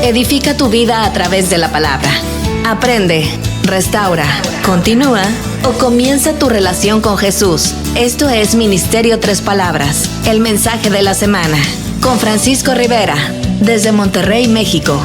Edifica tu vida a través de la palabra. Aprende, restaura, continúa o comienza tu relación con Jesús. Esto es Ministerio Tres Palabras, el mensaje de la semana, con Francisco Rivera, desde Monterrey, México.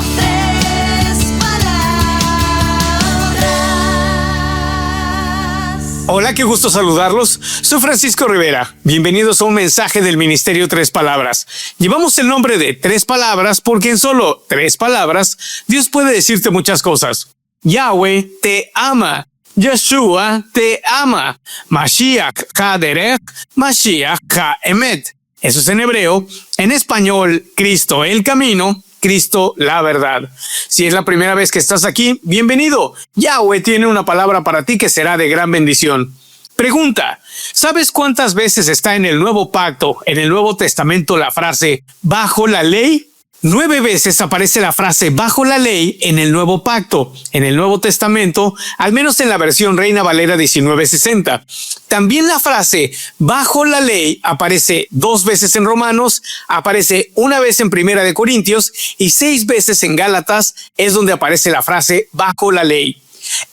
Hola, qué gusto saludarlos. Soy Francisco Rivera. Bienvenidos a un mensaje del Ministerio Tres Palabras. Llevamos el nombre de Tres Palabras porque en solo 3 palabras Dios puede decirte muchas cosas. Yahweh te ama. Yeshua te ama. Mashiach ha-derech, Mashiach ha-emet. Eso es en hebreo. En español, Cristo el camino, Cristo la verdad. Si es la primera vez que estás aquí, bienvenido. Yahweh tiene una palabra para ti que será de gran bendición. Pregunta: ¿sabes cuántas veces está en el Nuevo Pacto, en el Nuevo Testamento, la frase bajo la ley? 9 veces aparece la frase bajo la ley en el Nuevo Pacto, en el Nuevo Testamento, al menos en la versión Reina Valera 1960. También la frase bajo la ley aparece 2 veces en Romanos, aparece 1 vez en Primera de Corintios y 6 veces en Gálatas es donde aparece la frase bajo la ley.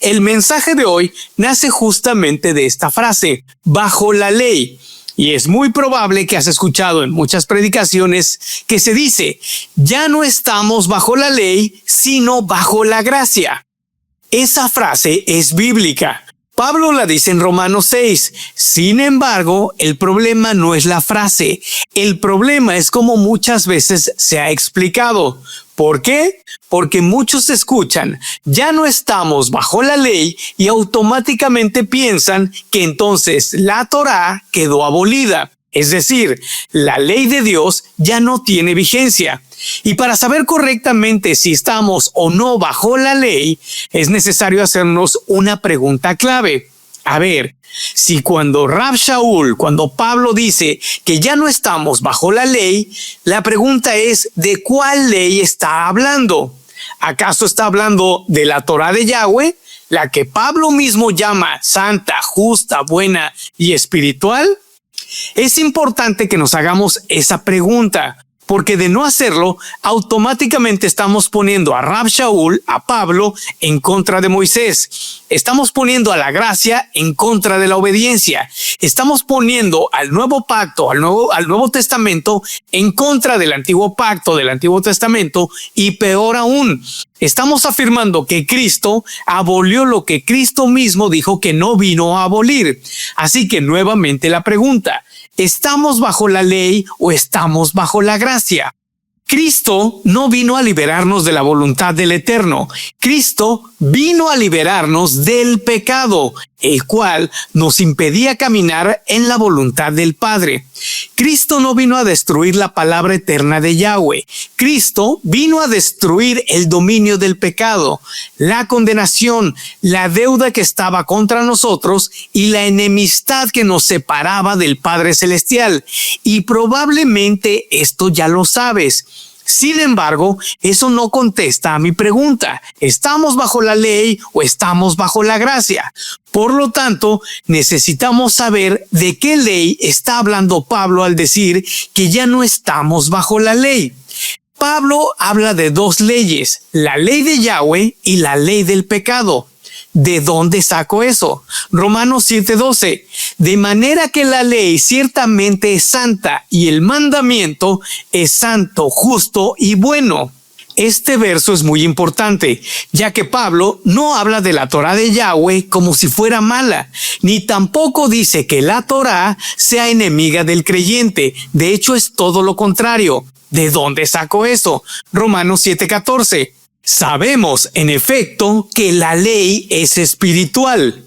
El mensaje de hoy nace justamente de esta frase, bajo la ley. Y es muy probable que has escuchado en muchas predicaciones que se dice, ya no estamos bajo la ley, sino bajo la gracia. Esa frase es bíblica. Pablo la dice en Romanos 6. Sin embargo, el problema no es la frase. El problema es como muchas veces se ha explicado. ¿Por qué? Porque muchos escuchan, ya no estamos bajo la ley y automáticamente piensan que entonces la Torá quedó abolida. Es decir, la ley de Dios ya no tiene vigencia. Y para saber correctamente si estamos o no bajo la ley, es necesario hacernos una pregunta clave. A ver, si cuando Rab Shaul, cuando Pablo dice que ya no estamos bajo la ley, la pregunta es, ¿de cuál ley está hablando? ¿Acaso está hablando de la Torá de Yahweh, la que Pablo mismo llama santa, justa, buena y espiritual? Es importante que nos hagamos esa pregunta, porque de no hacerlo, automáticamente estamos poniendo a Rab Shaul, a Pablo, en contra de Moisés. Estamos poniendo a la gracia en contra de la obediencia. Estamos poniendo al nuevo pacto, al nuevo testamento, en contra del antiguo pacto, del antiguo testamento, y peor aún, estamos afirmando que Cristo abolió lo que Cristo mismo dijo que no vino a abolir. Así que nuevamente la pregunta: ¿estamos bajo la ley o estamos bajo la gracia? Cristo no vino a liberarnos de la voluntad del Eterno. Cristo vino a liberarnos del pecado, el cual nos impedía caminar en la voluntad del Padre. Cristo no vino a destruir la palabra eterna de Yahweh. Cristo vino a destruir el dominio del pecado, la condenación, la deuda que estaba contra nosotros y la enemistad que nos separaba del Padre Celestial. Y probablemente esto ya lo sabes. Sin embargo, eso no contesta a mi pregunta. ¿Estamos bajo la ley o estamos bajo la gracia? Por lo tanto, necesitamos saber de qué ley está hablando Pablo al decir que ya no estamos bajo la ley. Pablo habla de 2 leyes, la ley de Yahweh y la ley del pecado. ¿De dónde saco eso? Romanos 7:12. De manera que la ley ciertamente es santa y el mandamiento es santo, justo y bueno. Este verso es muy importante, ya que Pablo no habla de la Torá de Yahweh como si fuera mala, ni tampoco dice que la Torá sea enemiga del creyente. De hecho, es todo lo contrario. ¿De dónde saco eso? Romanos 7:14. Sabemos, en efecto, que la ley es espiritual.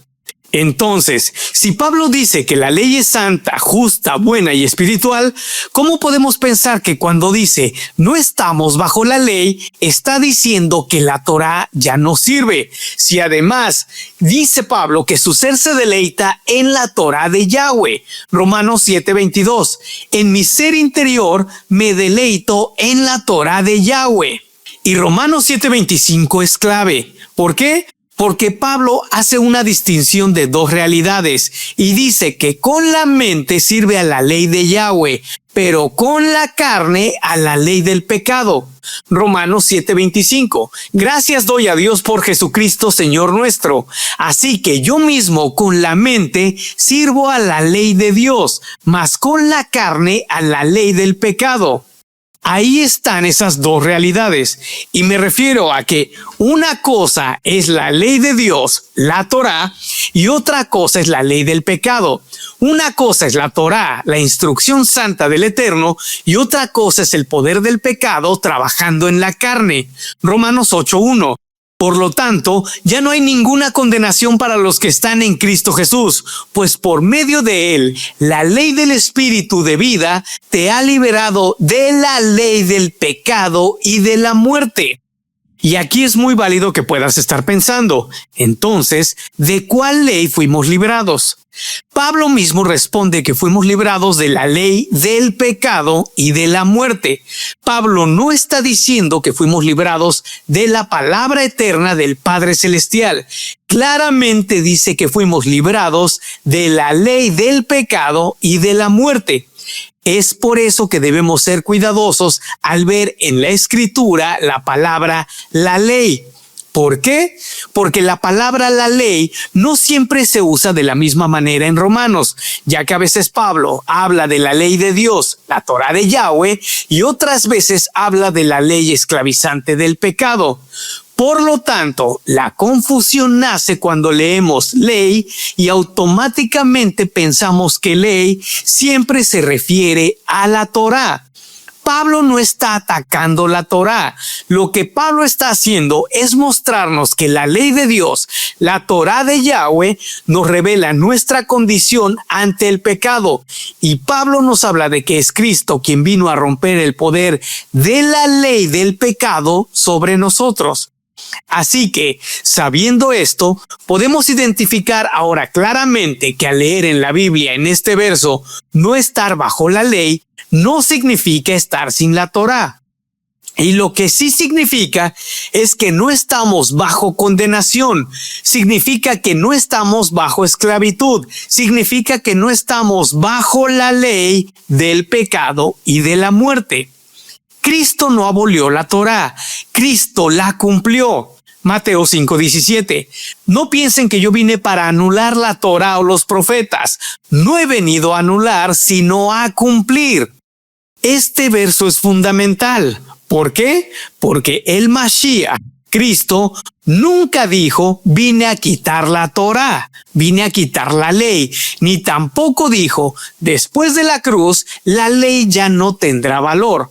Entonces, si Pablo dice que la ley es santa, justa, buena y espiritual, ¿cómo podemos pensar que cuando dice no estamos bajo la ley, está diciendo que la Torá ya no sirve? Si además dice Pablo que su ser se deleita en la Torá de Yahweh. Romanos 7:22. En mi ser interior me deleito en la Torá de Yahweh. Y Romanos 7:25 es clave. ¿Por qué? Porque Pablo hace una distinción de 2 realidades y dice que con la mente sirve a la ley de Yahweh, pero con la carne a la ley del pecado. Romanos 7:25. Gracias doy a Dios por Jesucristo, Señor nuestro. Así que yo mismo con la mente sirvo a la ley de Dios, mas con la carne a la ley del pecado. Ahí están esas dos realidades, y me refiero a que una cosa es la ley de Dios, la Torá, y otra cosa es la ley del pecado. Una cosa es la Torá, la instrucción santa del Eterno, y otra cosa es el poder del pecado trabajando en la carne. Romanos 8:1. Por lo tanto, ya no hay ninguna condenación para los que están en Cristo Jesús, pues por medio de él, la ley del Espíritu de vida te ha liberado de la ley del pecado y de la muerte. Y aquí es muy válido que puedas estar pensando, entonces, ¿de cuál ley fuimos librados? Pablo mismo responde que fuimos librados de la ley del pecado y de la muerte. Pablo no está diciendo que fuimos librados de la palabra eterna del Padre Celestial. Claramente dice que fuimos librados de la ley del pecado y de la muerte. Es por eso que debemos ser cuidadosos al ver en la Escritura la palabra la ley. ¿Por qué? Porque la palabra la ley no siempre se usa de la misma manera en Romanos, ya que a veces Pablo habla de la ley de Dios, la Torá de Yahweh, y otras veces habla de la ley esclavizante del pecado. Por lo tanto, la confusión nace cuando leemos ley y automáticamente pensamos que ley siempre se refiere a la Torá. Pablo no está atacando la Torá. Lo que Pablo está haciendo es mostrarnos que la ley de Dios, la Torá de Yahweh, nos revela nuestra condición ante el pecado. Y Pablo nos habla de que es Cristo quien vino a romper el poder de la ley del pecado sobre nosotros. Así que, sabiendo esto, podemos identificar ahora claramente que al leer en la Biblia en este verso, no estar bajo la ley, no significa estar sin la Torá. Y lo que sí significa es que no estamos bajo condenación, significa que no estamos bajo esclavitud, significa que no estamos bajo la ley del pecado y de la muerte. Cristo no abolió la Torá, Cristo la cumplió. Mateo 5:17. No piensen que yo vine para anular la Torá o los profetas. No he venido a anular, sino a cumplir. Este verso es fundamental. ¿Por qué? Porque el Mashiach, Cristo, nunca dijo, vine a quitar la Torá, vine a quitar la ley, ni tampoco dijo, después de la cruz, la ley ya no tendrá valor.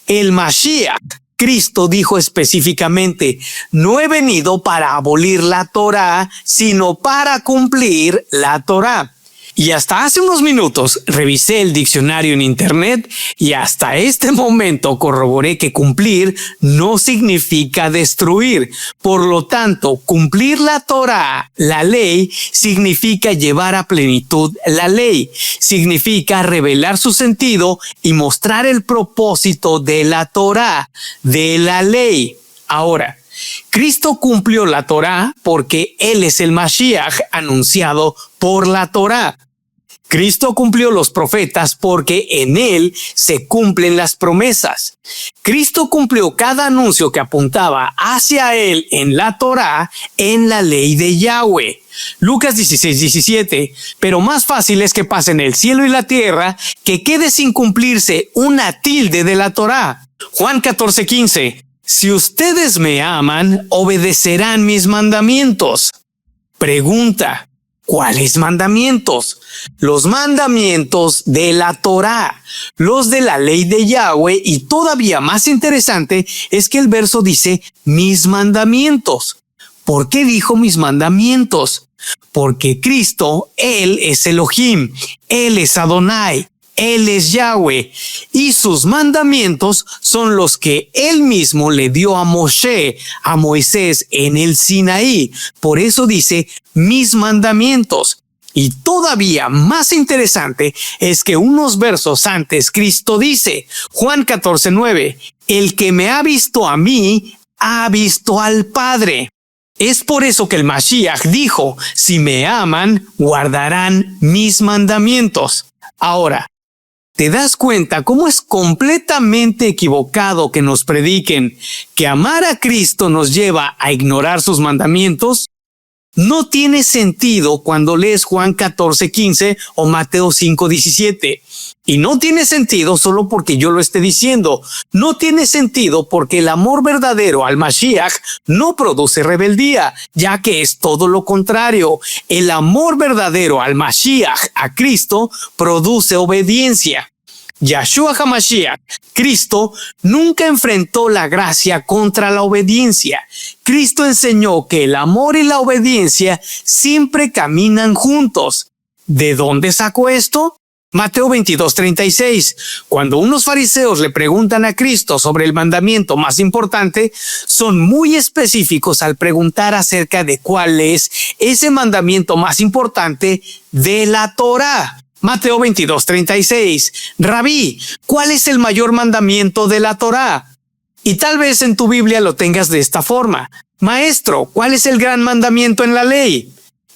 El Mashiach, Cristo, dijo específicamente, no he venido para abolir la Torá, sino para cumplir la Torá. Y hasta hace unos minutos revisé el diccionario en internet y hasta este momento corroboré que cumplir no significa destruir. Por lo tanto, cumplir la Torá, la ley, significa llevar a plenitud la ley. Significa revelar su sentido y mostrar el propósito de la Torá, de la ley. Ahora, Cristo cumplió la Torá porque Él es el Mashiach anunciado por la Torá. Cristo cumplió los profetas porque en Él se cumplen las promesas. Cristo cumplió cada anuncio que apuntaba hacia Él en la Torá, en la ley de Yahweh. Lucas 16:17. Pero más fácil es que pasen el cielo y la tierra que quede sin cumplirse una tilde de la Torá. Juan 14:15. Si ustedes me aman, obedecerán mis mandamientos. Pregunta: ¿cuáles mandamientos? Los mandamientos de la Torá, los de la ley de Yahweh, y todavía más interesante es que el verso dice mis mandamientos. ¿Por qué dijo mis mandamientos? Porque Cristo, Él es Elohim, Él es Adonai, Él es Yahweh, y sus mandamientos son los que Él mismo le dio a Moshe, a Moisés en el Sinaí. Por eso dice mis mandamientos. Y todavía más interesante es que unos versos antes Cristo dice, Juan 14:9, el que me ha visto a mí, ha visto al Padre. Es por eso que el Mashiach dijo, si me aman, guardarán mis mandamientos. Ahora, ¿Te das cuenta cómo es completamente equivocado que nos prediquen que amar a Cristo nos lleva a ignorar sus mandamientos? No tiene sentido cuando lees Juan 14:15 o Mateo 5:17. Y no tiene sentido solo porque yo lo esté diciendo. No tiene sentido porque el amor verdadero al Mashiach no produce rebeldía, ya que es todo lo contrario. El amor verdadero al Mashiach, a Cristo, produce obediencia. Yahshua HaMashiach, Cristo, nunca enfrentó la gracia contra la obediencia. Cristo enseñó que el amor y la obediencia siempre caminan juntos. ¿De dónde sacó esto? Mateo 22:36. Cuando unos fariseos le preguntan a Cristo sobre el mandamiento más importante, son muy específicos al preguntar acerca de cuál es ese mandamiento más importante de la Torá. Mateo 22:36. Rabí, ¿cuál es el mayor mandamiento de la Torá? Y tal vez en tu Biblia lo tengas de esta forma. Maestro, ¿cuál es el gran mandamiento en la ley?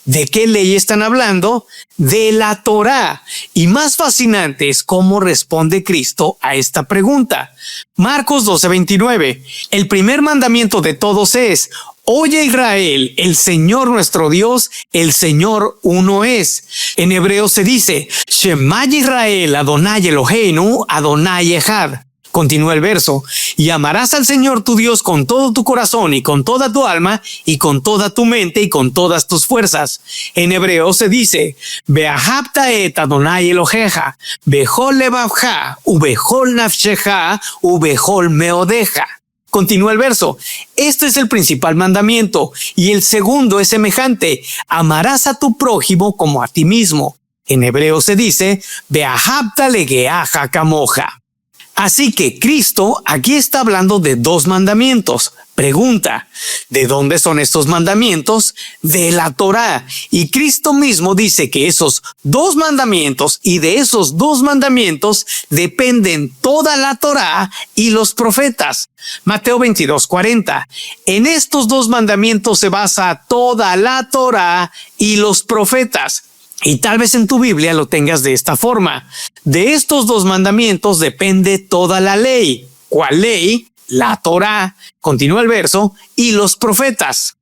¿De qué ley están hablando? De la Torá. Y más fascinante es cómo responde Cristo a esta pregunta. Marcos 12:29. El primer mandamiento de todos es: Oye Israel, el Señor nuestro Dios, el Señor uno es. En hebreo se dice: Shema Israel, Adonai Eloheinu, Adonai Echad. Continúa el verso: y amarás al Señor tu Dios con todo tu corazón y con toda tu alma y con toda tu mente y con todas tus fuerzas. En hebreo se dice: Beahabta et Adonai Eloheja, bechol levavja, ubechol nafsheja, ubechol meodeja. Continúa el verso: este es el principal mandamiento, y el segundo es semejante: amarás a tu prójimo como a ti mismo. En hebreo se dice: Beahabta legeaja kamoja. Así que Cristo aquí está hablando de dos mandamientos. Pregunta: ¿de dónde son estos mandamientos? De la Torá. Y Cristo mismo dice que esos dos mandamientos y de esos dos mandamientos dependen toda la Torá y los profetas. Mateo 22:40. En estos dos mandamientos se basa toda la Torá y los profetas. Y tal vez en tu Biblia lo tengas de esta forma: de estos dos mandamientos depende toda la ley. ¿Cuál ley? La Torá, continúa el verso, y los profetas.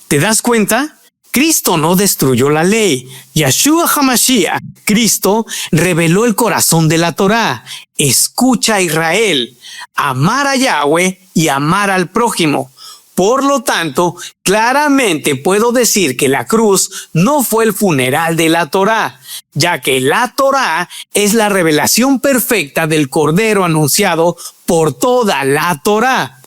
¿Te das cuenta? Cristo no destruyó la ley. Yahshua HaMashiach, Cristo, reveló el corazón de la Torá. Escucha a Israel, amar a Yahweh y amar al prójimo. Por lo tanto, claramente puedo decir que la cruz no fue el funeral de la Torá, ya que la Torá es la revelación perfecta del Cordero anunciado por toda la Torá.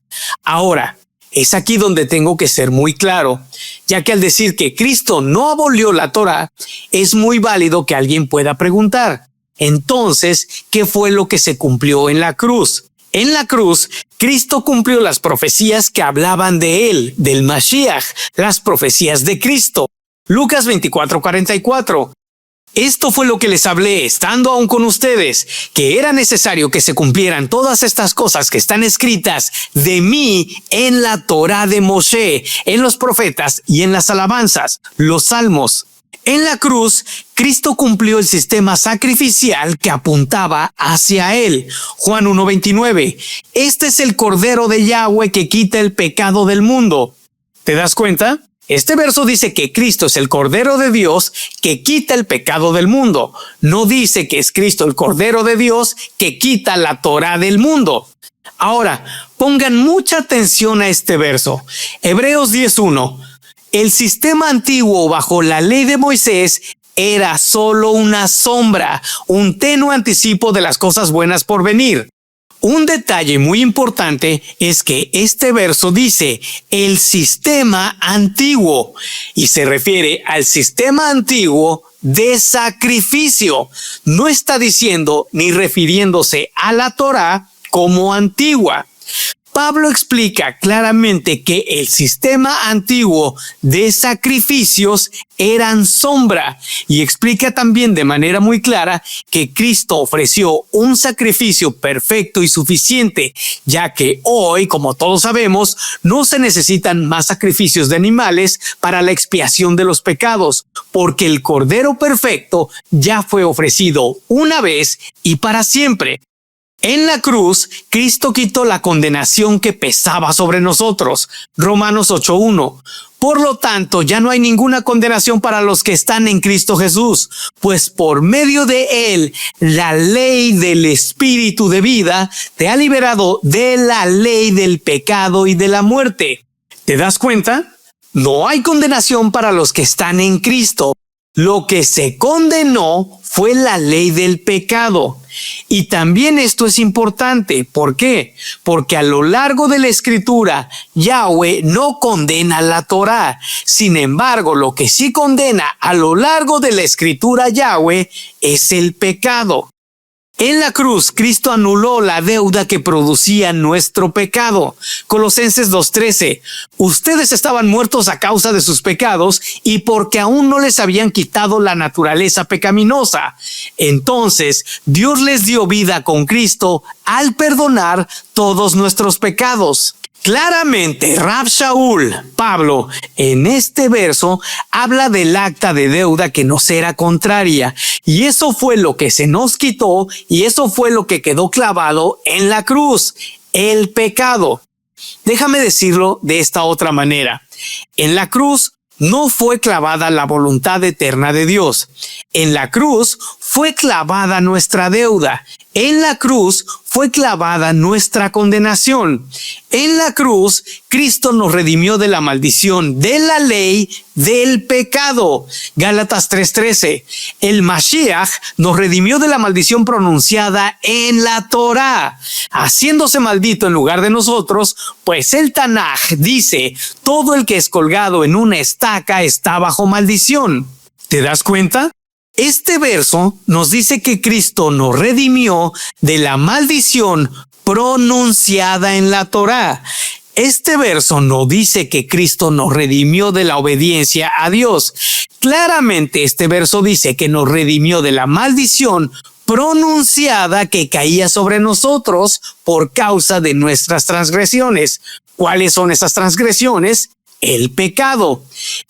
Ahora, es aquí donde tengo que ser muy claro, ya que al decir que Cristo no abolió la Torá, es muy válido que alguien pueda preguntar: entonces, ¿qué fue lo que se cumplió en la cruz? En la cruz, Cristo cumplió las profecías que hablaban de él, del Mashiach, las profecías de Cristo. Lucas 24:44. Esto fue lo que les hablé estando aún con ustedes, que era necesario que se cumplieran todas estas cosas que están escritas de mí en la Torá de Moshe, en los profetas y en las alabanzas, los salmos. En la cruz, Cristo cumplió el sistema sacrificial que apuntaba hacia él. Juan 1:29. Este es el Cordero de Yahweh que quita el pecado del mundo. ¿Te das cuenta? Este verso dice que Cristo es el Cordero de Dios que quita el pecado del mundo. No dice que es Cristo el Cordero de Dios que quita la Torá del mundo. Ahora, pongan mucha atención a este verso. Hebreos 10:1. El sistema antiguo bajo la ley de Moisés era solo una sombra, un tenue anticipo de las cosas buenas por venir. Un detalle muy importante es que este verso dice el sistema antiguo y se refiere al sistema antiguo de sacrificio. No está diciendo ni refiriéndose a la Torá como antigua. Pablo explica claramente que el sistema antiguo de sacrificios eran sombra y explica también de manera muy clara que Cristo ofreció un sacrificio perfecto y suficiente, ya que hoy, como todos sabemos, no se necesitan más sacrificios de animales para la expiación de los pecados, porque el Cordero perfecto ya fue ofrecido una vez y para siempre. En la cruz, Cristo quitó la condenación que pesaba sobre nosotros. Romanos 8:1. Por lo tanto, ya no hay ninguna condenación para los que están en Cristo Jesús, pues por medio de Él, la ley del Espíritu de vida te ha liberado de la ley del pecado y de la muerte. ¿Te das cuenta? No hay condenación para los que están en Cristo. Lo que se condenó fue la ley del pecado. Y también esto es importante. ¿Por qué? Porque a lo largo de la Escritura, Yahweh no condena la Torá. Sin embargo, lo que sí condena a lo largo de la Escritura Yahweh es el pecado. En la cruz, Cristo anuló la deuda que producía nuestro pecado. Colosenses 2:13. Ustedes estaban muertos a causa de sus pecados y porque aún no les habían quitado la naturaleza pecaminosa. Entonces, Dios les dio vida con Cristo al perdonar todos nuestros pecados. Claramente, Rab Shaul, Pablo, en este verso, habla del acta de deuda que nos era contraria, y eso fue lo que se nos quitó, y eso fue lo que quedó clavado en la cruz, el pecado. Déjame decirlo de esta otra manera. En la cruz no fue clavada la voluntad eterna de Dios. En la cruz fue clavada nuestra deuda. En la cruz fue clavada nuestra condenación. En la cruz, Cristo nos redimió de la maldición de la ley del pecado. Gálatas 3:13. El Mashiach nos redimió de la maldición pronunciada en la Torá, haciéndose maldito en lugar de nosotros, pues el Tanaj dice, todo el que es colgado en una estaca está bajo maldición. ¿Te das cuenta? Este verso nos dice que Cristo nos redimió de la maldición pronunciada en la Torá. Este verso no dice que Cristo nos redimió de la obediencia a Dios. Claramente este verso dice que nos redimió de la maldición pronunciada que caía sobre nosotros por causa de nuestras transgresiones. ¿Cuáles son esas transgresiones? El pecado.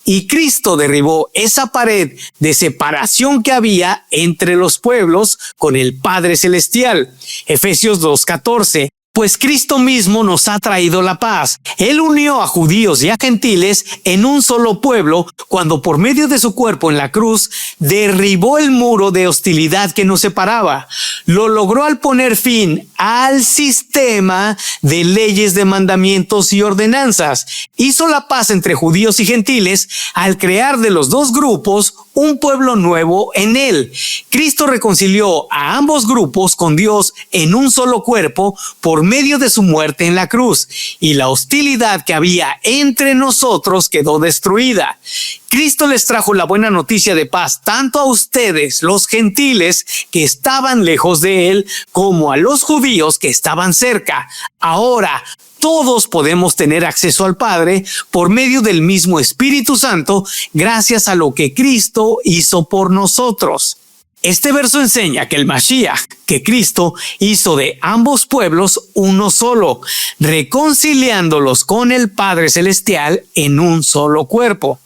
Y Cristo derribó esa pared de separación que había entre los pueblos con el Padre Celestial. Efesios 2:14. Pues Cristo mismo nos ha traído la paz. Él unió a judíos y a gentiles en un solo pueblo cuando por medio de su cuerpo en la cruz derribó el muro de hostilidad que nos separaba. Lo logró al poner fin al sistema de leyes, de mandamientos y ordenanzas. Hizo la paz entre judíos y gentiles al crear de los dos grupos un pueblo nuevo en él. Cristo reconcilió a ambos grupos con Dios en un solo cuerpo por medio de su muerte en la cruz, y la hostilidad que había entre nosotros quedó destruida. Cristo les trajo la buena noticia de paz tanto a ustedes, los gentiles, que estaban lejos de él, como a los judíos que estaban cerca. Ahora, todos podemos tener acceso al Padre por medio del mismo Espíritu Santo, gracias a lo que Cristo hizo por nosotros. Este verso enseña que el Mashiach, que Cristo hizo de ambos pueblos uno solo, reconciliándolos con el Padre Celestial en un solo cuerpo.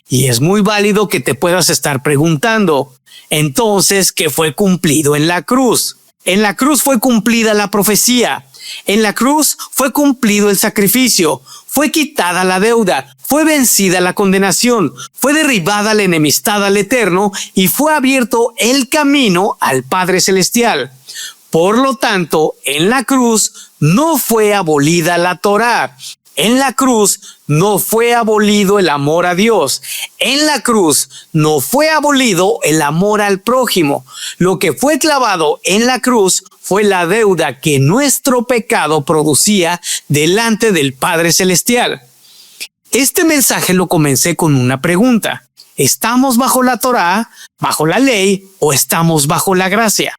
Y es muy válido que te puedas estar preguntando, entonces, ¿qué fue cumplido en la cruz? En la cruz fue cumplida la profecía. En la cruz fue cumplido el sacrificio, fue quitada la deuda, fue vencida la condenación, fue derribada la enemistad al Eterno y fue abierto el camino al Padre Celestial. Por lo tanto, en la cruz no fue abolida la Torá. En la cruz no fue abolido el amor a Dios. En la cruz no fue abolido el amor al prójimo. Lo que fue clavado en la cruz fue la deuda que nuestro pecado producía delante del Padre Celestial. Este mensaje lo comencé con una pregunta. ¿Estamos bajo la Torá, bajo la ley o estamos bajo la gracia?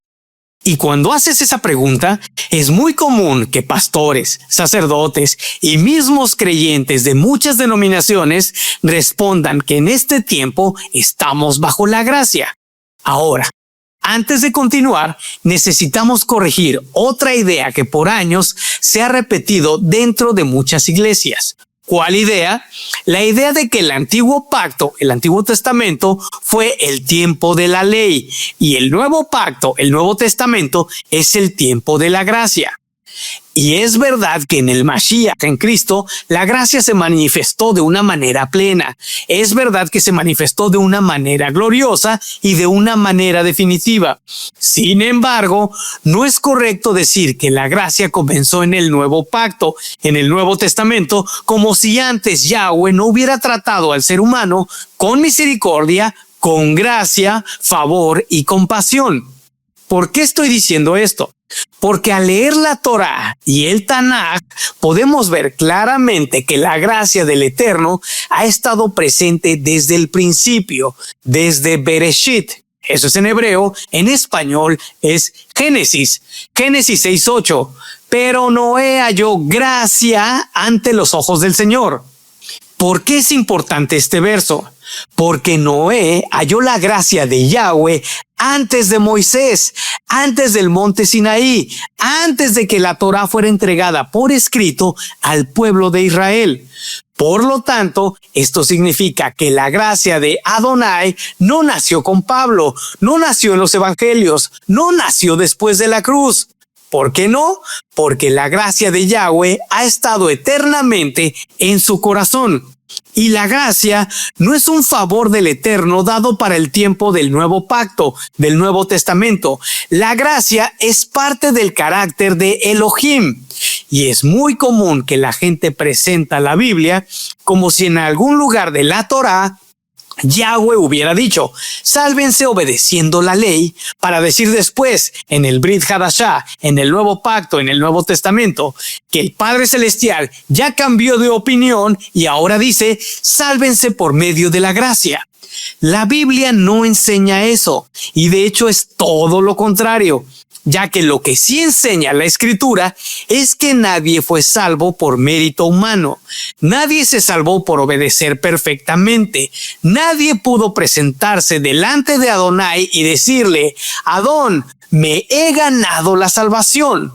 Y cuando haces esa pregunta, es muy común que pastores, sacerdotes y mismos creyentes de muchas denominaciones respondan que en este tiempo estamos bajo la gracia. Ahora, antes de continuar, necesitamos corregir otra idea que por años se ha repetido dentro de muchas iglesias. ¿Cuál idea? La idea de que el antiguo pacto, el Antiguo Testamento, fue el tiempo de la ley y el nuevo pacto, el Nuevo Testamento, es el tiempo de la gracia. Y es verdad que en el Mashiach, en Cristo, la gracia se manifestó de una manera plena. Es verdad que se manifestó de una manera gloriosa y de una manera definitiva. Sin embargo, no es correcto decir que la gracia comenzó en el nuevo pacto, en el Nuevo Testamento, como si antes Yahweh no hubiera tratado al ser humano con misericordia, con gracia, favor y compasión. ¿Por qué estoy diciendo esto? Porque al leer la Torá y el Tanaj podemos ver claramente que la gracia del Eterno ha estado presente desde el principio, desde Bereshit. Eso es en hebreo, en español es Génesis. Génesis 6:8. Pero Noé halló gracia ante los ojos del Señor. ¿Por qué es importante este verso? Porque Noé halló la gracia de Yahweh antes de Moisés, antes del monte Sinaí, antes de que la Torá fuera entregada por escrito al pueblo de Israel. Por lo tanto, esto significa que la gracia de Adonai no nació con Pablo, no nació en los evangelios, no nació después de la cruz. ¿Por qué no? Porque la gracia de Yahweh ha estado eternamente en su corazón. Y la gracia no es un favor del Eterno dado para el tiempo del nuevo pacto, del Nuevo Testamento. La gracia es parte del carácter de Elohim. Y es muy común que la gente presenta la Biblia como si en algún lugar de la Torá Yahweh hubiera dicho, sálvense obedeciendo la ley, para decir después, en el Brit Hadashah, en el Nuevo Pacto, en el Nuevo Testamento, que el Padre Celestial ya cambió de opinión y ahora dice, sálvense por medio de la gracia. La Biblia no enseña eso, y de hecho es todo lo contrario, ya que lo que sí enseña la Escritura es que nadie fue salvo por mérito humano. Nadie se salvó por obedecer perfectamente. Nadie pudo presentarse delante de Adonai y decirle, Adón, me he ganado la salvación.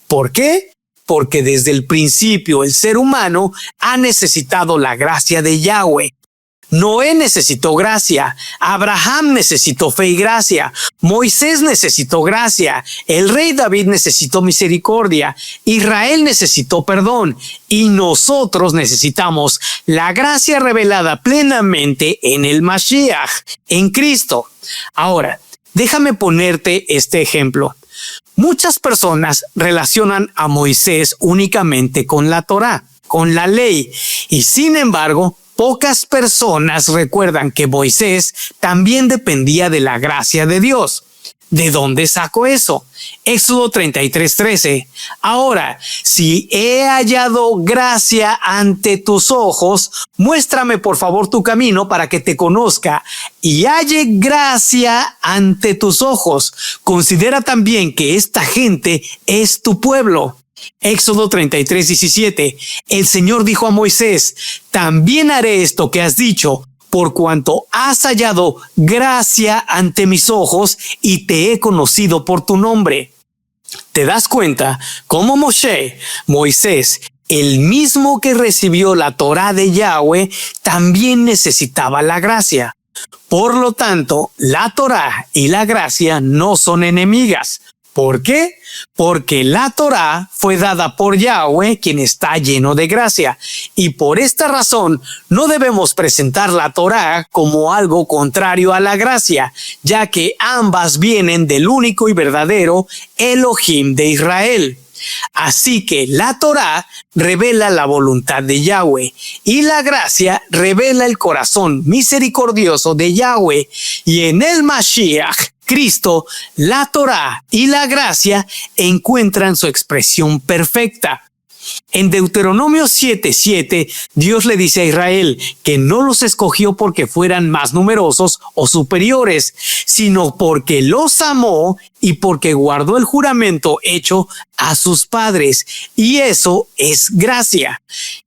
¿Por qué? Porque desde el principio el ser humano ha necesitado la gracia de Yahweh. Noé necesitó gracia, Abraham necesitó fe y gracia, Moisés necesitó gracia, el rey David necesitó misericordia, Israel necesitó perdón y nosotros necesitamos la gracia revelada plenamente en el Mashiach, en Cristo. Ahora, déjame ponerte este ejemplo. Muchas personas relacionan a Moisés únicamente con la Torá, con la ley, y sin embargo, pocas personas recuerdan que Moisés también dependía de la gracia de Dios. ¿De dónde saco eso? Éxodo 33:13. Ahora, si he hallado gracia ante tus ojos, muéstrame por favor tu camino para que te conozca y halle gracia ante tus ojos. Considera también que esta gente es tu pueblo. Éxodo 33:17. El Señor dijo a Moisés, también haré esto que has dicho, por cuanto has hallado gracia ante mis ojos y te he conocido por tu nombre. ¿Te das cuenta cómo Moisés, el mismo que recibió la Torá de Yahweh, también necesitaba la gracia? Por lo tanto, la Torá y la gracia no son enemigas. ¿Por qué? Porque la Torá fue dada por Yahweh, quien está lleno de gracia. Y por esta razón, no debemos presentar la Torá como algo contrario a la gracia, ya que ambas vienen del único y verdadero Elohim de Israel. Así que la Torá revela la voluntad de Yahweh y la gracia revela el corazón misericordioso de Yahweh. Y en el Mashiach, Cristo, la Torá y la gracia encuentran su expresión perfecta. En Deuteronomio 7:7, Dios le dice a Israel que no los escogió porque fueran más numerosos o superiores, sino porque los amó y porque guardó el juramento hecho a sus padres. Y eso es gracia.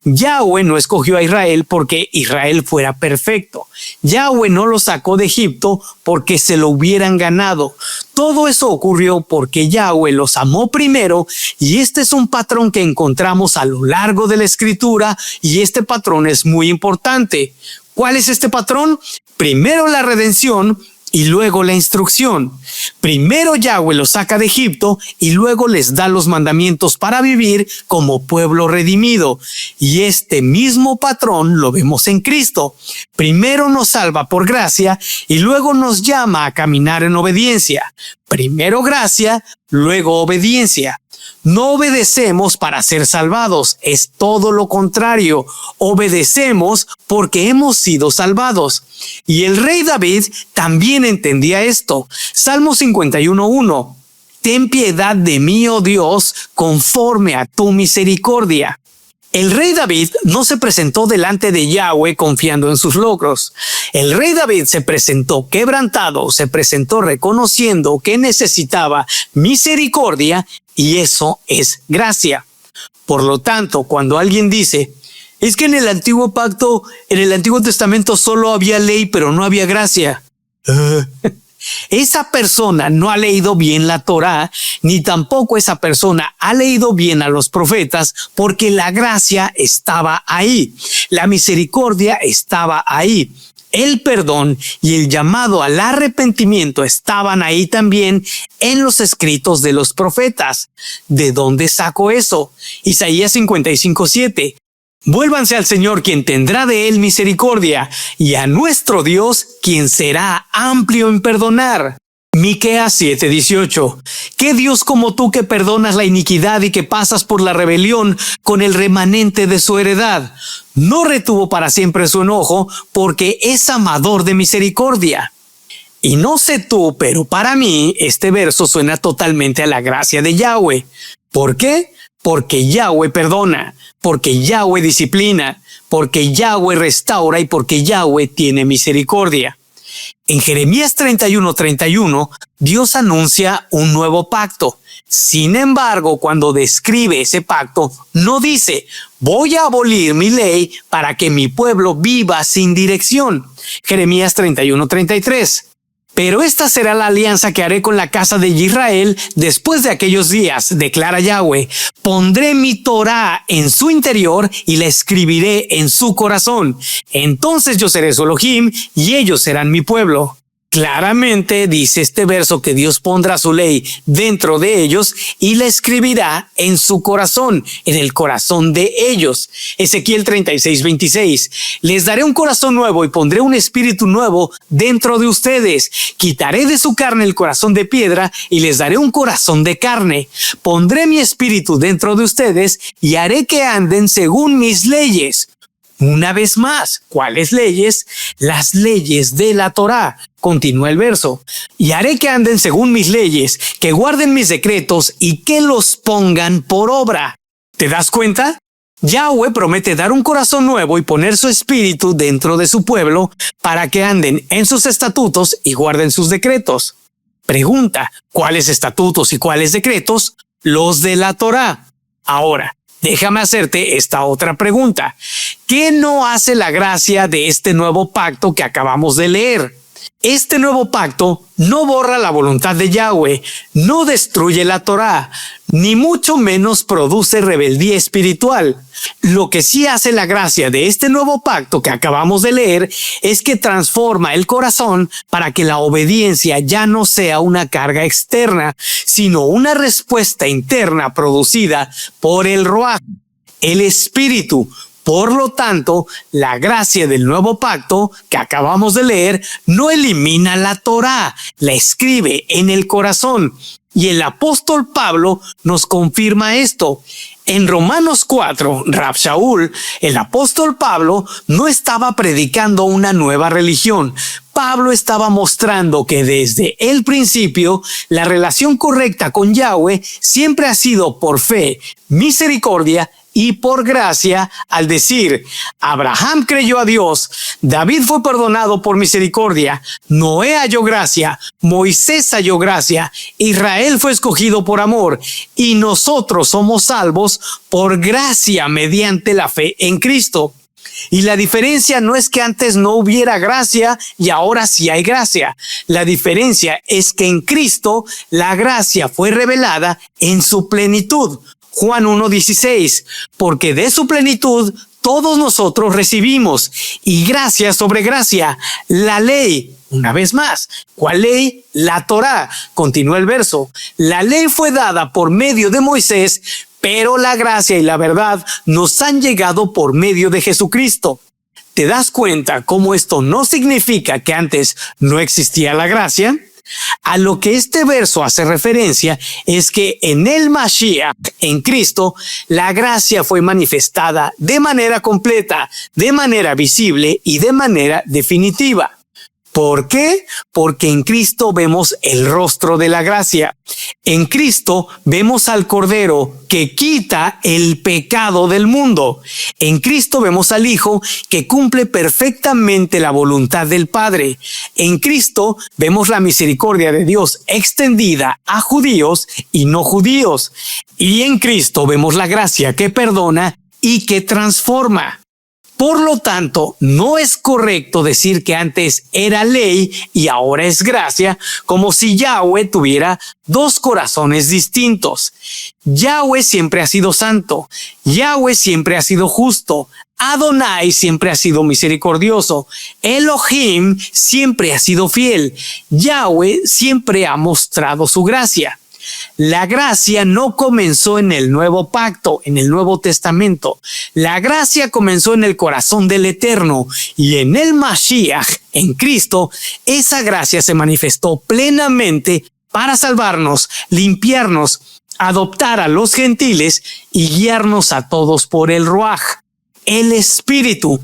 Yahweh no escogió a Israel porque Israel fuera perfecto. Yahweh no los sacó de Egipto porque se lo hubieran ganado. Todo eso ocurrió porque Yahweh los amó primero, y este es un patrón que encontramos a lo largo de la Escritura, y este patrón es muy importante. ¿Cuál es este patrón? Primero la redención y luego la instrucción. Primero Yahweh los saca de Egipto y luego les da los mandamientos para vivir como pueblo redimido. Y este mismo patrón lo vemos en Cristo. Primero nos salva por gracia y luego nos llama a caminar en obediencia. Primero gracia, luego obediencia. No obedecemos para ser salvados, es todo lo contrario. Obedecemos porque hemos sido salvados. Y el rey David también entendía esto. Salmo 51:1. Ten piedad de mí, oh Dios, conforme a tu misericordia. El rey David no se presentó delante de Yahweh confiando en sus logros. El rey David se presentó quebrantado, se presentó reconociendo que necesitaba misericordia, y eso es gracia. Por lo tanto, cuando alguien dice, es que en el antiguo pacto, en el Antiguo Testamento solo había ley, pero no había gracia. Esa persona no ha leído bien la Torá, ni tampoco esa persona ha leído bien a los profetas, porque la gracia estaba ahí, la misericordia estaba ahí, el perdón y el llamado al arrepentimiento estaban ahí también en los escritos de los profetas. ¿De dónde saco eso? Isaías 55:7. Vuélvanse al Señor, quien tendrá de él misericordia, y a nuestro Dios, quien será amplio en perdonar. Miqueas 7:18. ¿Qué Dios como tú que perdonas la iniquidad y que pasas por la rebelión con el remanente de su heredad? No retuvo para siempre su enojo, porque es amador de misericordia. Y no sé tú, pero para mí este verso suena totalmente a la gracia de Yahweh. ¿Por qué? Porque Yahweh perdona, porque Yahweh disciplina, porque Yahweh restaura y porque Yahweh tiene misericordia. En Jeremías 31:31, Dios anuncia un nuevo pacto. Sin embargo, cuando describe ese pacto, no dice, voy a abolir mi ley para que mi pueblo viva sin dirección. Jeremías 31:33. Pero esta será la alianza que haré con la casa de Israel después de aquellos días, declara Yahweh. Pondré mi Torá en su interior y la escribiré en su corazón. Entonces yo seré su Elohim y ellos serán mi pueblo. Claramente dice este verso que Dios pondrá su ley dentro de ellos y la escribirá en su corazón, en el corazón de ellos. Ezequiel 36:26. Les daré un corazón nuevo y pondré un espíritu nuevo dentro de ustedes. Quitaré de su carne el corazón de piedra y les daré un corazón de carne. Pondré mi espíritu dentro de ustedes y haré que anden según mis leyes. Una vez más, ¿cuáles leyes? Las leyes de la Torá. Continúa el verso. Y haré que anden según mis leyes, que guarden mis decretos y que los pongan por obra. ¿Te das cuenta? Yahweh promete dar un corazón nuevo y poner su espíritu dentro de su pueblo para que anden en sus estatutos y guarden sus decretos. Pregunta, ¿cuáles estatutos y cuáles decretos? Los de la Torá. Ahora, déjame hacerte esta otra pregunta. ¿Qué no hace la gracia de este nuevo pacto que acabamos de leer? Este nuevo pacto no borra la voluntad de Yahweh, no destruye la Torá, ni mucho menos produce rebeldía espiritual. Lo que sí hace la gracia de este nuevo pacto que acabamos de leer es que transforma el corazón para que la obediencia ya no sea una carga externa, sino una respuesta interna producida por el Ruach, el Espíritu. Por lo tanto, la gracia del nuevo pacto que acabamos de leer no elimina la Torá, la escribe en el corazón. Y el apóstol Pablo nos confirma esto. En Romanos 4, Rab Shaul, el apóstol Pablo no estaba predicando una nueva religión. Pablo estaba mostrando que desde el principio la relación correcta con Yahweh siempre ha sido por fe, misericordia y por gracia, al decir, Abraham creyó a Dios, David fue perdonado por misericordia, Noé halló gracia, Moisés halló gracia, Israel fue escogido por amor, y nosotros somos salvos por gracia mediante la fe en Cristo. Y la diferencia no es que antes no hubiera gracia y ahora sí hay gracia. La diferencia es que en Cristo la gracia fue revelada en su plenitud. Juan 1:16, porque de su plenitud todos nosotros recibimos, y gracia sobre gracia. La ley, una vez más, ¿cuál ley? La Torá. Continúa el verso. La ley fue dada por medio de Moisés, pero la gracia y la verdad nos han llegado por medio de Jesucristo. ¿Te das cuenta cómo esto no significa que antes no existía la gracia? A lo que este verso hace referencia es que en el Mashiach, en Cristo, la gracia fue manifestada de manera completa, de manera visible y de manera definitiva. ¿Por qué? Porque en Cristo vemos el rostro de la gracia. En Cristo vemos al Cordero que quita el pecado del mundo. En Cristo vemos al Hijo que cumple perfectamente la voluntad del Padre. En Cristo vemos la misericordia de Dios extendida a judíos y no judíos. Y en Cristo vemos la gracia que perdona y que transforma. Por lo tanto, no es correcto decir que antes era ley y ahora es gracia, como si Yahweh tuviera dos corazones distintos. Yahweh siempre ha sido santo, Yahweh siempre ha sido justo, Adonai siempre ha sido misericordioso, Elohim siempre ha sido fiel, Yahweh siempre ha mostrado su gracia. La gracia no comenzó en el Nuevo Pacto, en el Nuevo Testamento. La gracia comenzó en el corazón del Eterno, y en el Mashiach, en Cristo, esa gracia se manifestó plenamente para salvarnos, limpiarnos, adoptar a los gentiles y guiarnos a todos por el Ruaj, el Espíritu.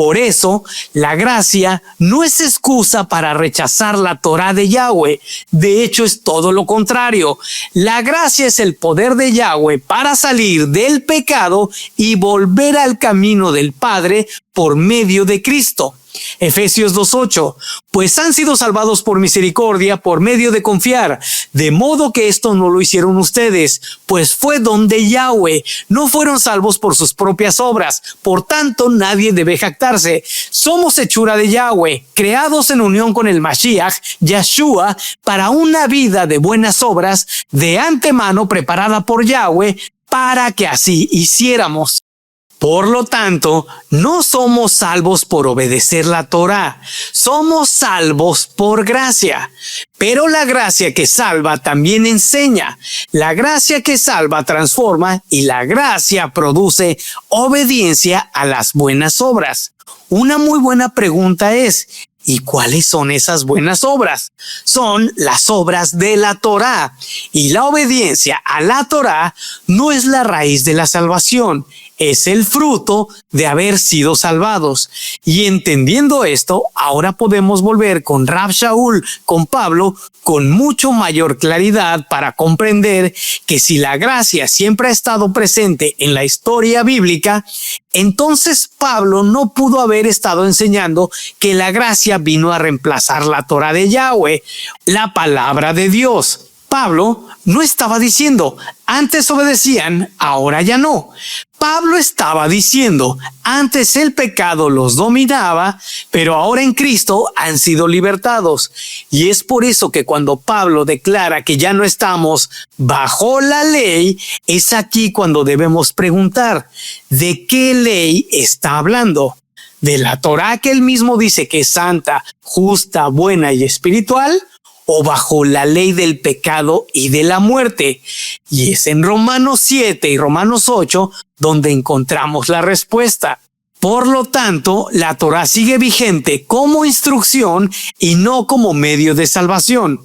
Por eso, la gracia no es excusa para rechazar la Torá de Yahweh. De hecho, es todo lo contrario. La gracia es el poder de Yahweh para salir del pecado y volver al camino del Padre por medio de Cristo. Efesios 2:8, pues han sido salvados por misericordia por medio de confiar, de modo que esto no lo hicieron ustedes, pues fue don de Yahweh, no fueron salvos por sus propias obras, por tanto nadie debe jactarse. Somos hechura de Yahweh, creados en unión con el Mashiach, Yeshua, para una vida de buenas obras, de antemano preparada por Yahweh, para que así hiciéramos. Por lo tanto, no somos salvos por obedecer la Torá, somos salvos por gracia. Pero la gracia que salva también enseña, la gracia que salva transforma y la gracia produce obediencia a las buenas obras. Una muy buena pregunta es, ¿y cuáles son esas buenas obras? Son las obras de la Torá, y la obediencia a la Torá no es la raíz de la salvación, es el fruto de haber sido salvados. Y entendiendo esto, ahora podemos volver con Rab Shaul, con Pablo, con mucho mayor claridad para comprender que si la gracia siempre ha estado presente en la historia bíblica, entonces Pablo no pudo haber estado enseñando que la gracia vino a reemplazar la Torá de Yahweh, la palabra de Dios. Pablo no estaba diciendo, antes obedecían, ahora ya no. Pablo estaba diciendo, antes el pecado los dominaba, pero ahora en Cristo han sido libertados. Y es por eso que cuando Pablo declara que ya no estamos bajo la ley, es aquí cuando debemos preguntar, ¿de qué ley está hablando? ¿De la Torá que él mismo dice que es santa, justa, buena y espiritual? ¿O bajo la ley del pecado y de la muerte? Y es en Romanos 7 y Romanos 8 donde encontramos la respuesta. Por lo tanto, la Torá sigue vigente como instrucción y no como medio de salvación.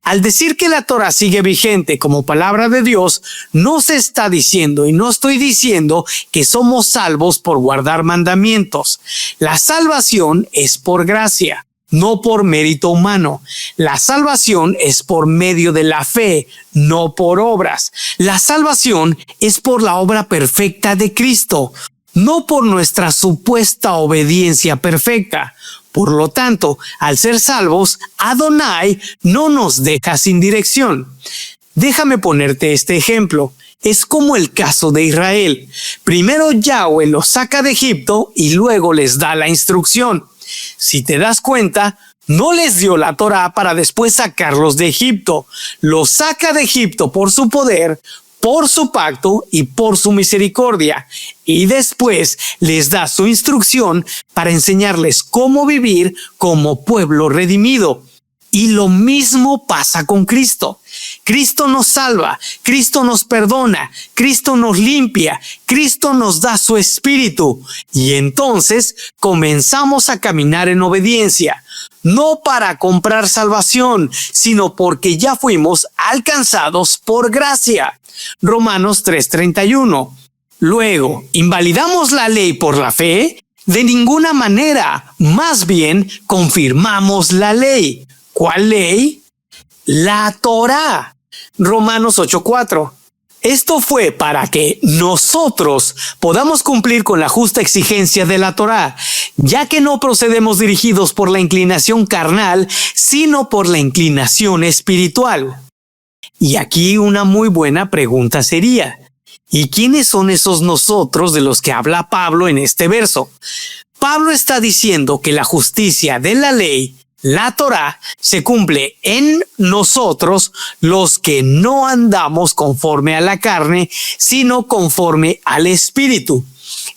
Al decir que la Torá sigue vigente como palabra de Dios, no se está diciendo y no estoy diciendo que somos salvos por guardar mandamientos. La salvación es por gracia. no por mérito humano. La salvación es por medio de la fe, no por obras. La salvación es por la obra perfecta de Cristo, no por nuestra supuesta obediencia perfecta. Por lo tanto, al ser salvos, Adonai no nos deja sin dirección. Déjame ponerte este ejemplo. Es como el caso de Israel. Primero Yahweh los saca de Egipto y luego les da la instrucción. Si te das cuenta, no les dio la Torá para después sacarlos de Egipto. Los saca de Egipto por su poder, por su pacto y por su misericordia. Y después les da su instrucción para enseñarles cómo vivir como pueblo redimido. Y lo mismo pasa con Cristo. Cristo nos salva, Cristo nos perdona, Cristo nos limpia, Cristo nos da su espíritu. Y entonces comenzamos a caminar en obediencia, no para comprar salvación, sino porque ya fuimos alcanzados por gracia. Romanos 3:31. Luego, ¿invalidamos la ley por la fe? De ninguna manera, más bien confirmamos la ley. ¿Cuál ley? La Torá. Romanos 8:4. Esto fue para que nosotros podamos cumplir con la justa exigencia de la Torá, ya que no procedemos dirigidos por la inclinación carnal, sino por la inclinación espiritual. Y aquí una muy buena pregunta sería, ¿y quiénes son esos nosotros de los que habla Pablo en este verso? Pablo está diciendo que la justicia de la ley, la Torá, se cumple en nosotros los que no andamos conforme a la carne, sino conforme al Espíritu.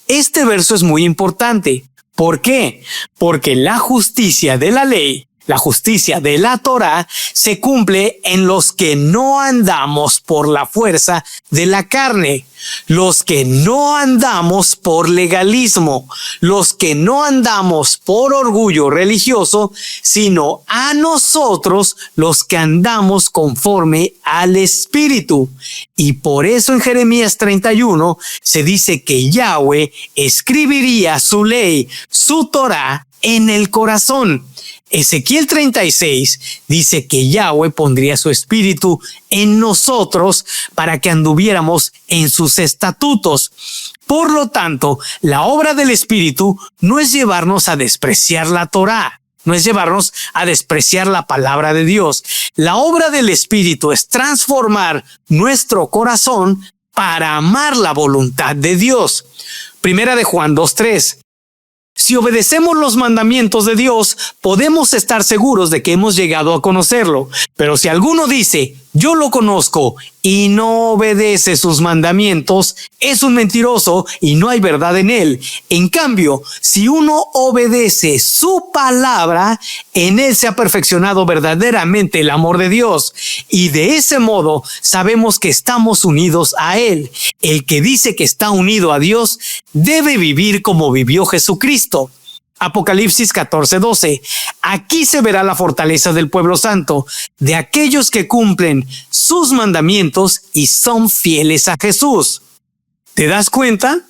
Este verso es muy importante. ¿Por qué? Porque la justicia de la ley, la justicia de la Torá, se cumple en los que no andamos por la fuerza de la carne, los que no andamos por legalismo, los que no andamos por orgullo religioso, sino a nosotros los que andamos conforme al Espíritu. Y por eso en Jeremías 31 se dice que Yahweh escribiría su ley, su Torá, en el corazón. Ezequiel 36 dice que Yahweh pondría su espíritu en nosotros para que anduviéramos en sus estatutos. Por lo tanto, la obra del espíritu no es llevarnos a despreciar la Torá, no es llevarnos a despreciar la palabra de Dios. La obra del espíritu es transformar nuestro corazón para amar la voluntad de Dios. Primera de Juan 2:3. Si obedecemos los mandamientos de Dios, podemos estar seguros de que hemos llegado a conocerlo. Pero si alguno dice, yo lo conozco, y no obedece sus mandamientos, es un mentiroso y no hay verdad en él. En cambio, si uno obedece su palabra, en él se ha perfeccionado verdaderamente el amor de Dios. Y de ese modo sabemos que estamos unidos a él. El que dice que está unido a Dios debe vivir como vivió Jesucristo. Apocalipsis 14:12. Aquí se verá la fortaleza del pueblo santo, de aquellos que cumplen sus mandamientos y son fieles a Jesús. ¿Te das cuenta?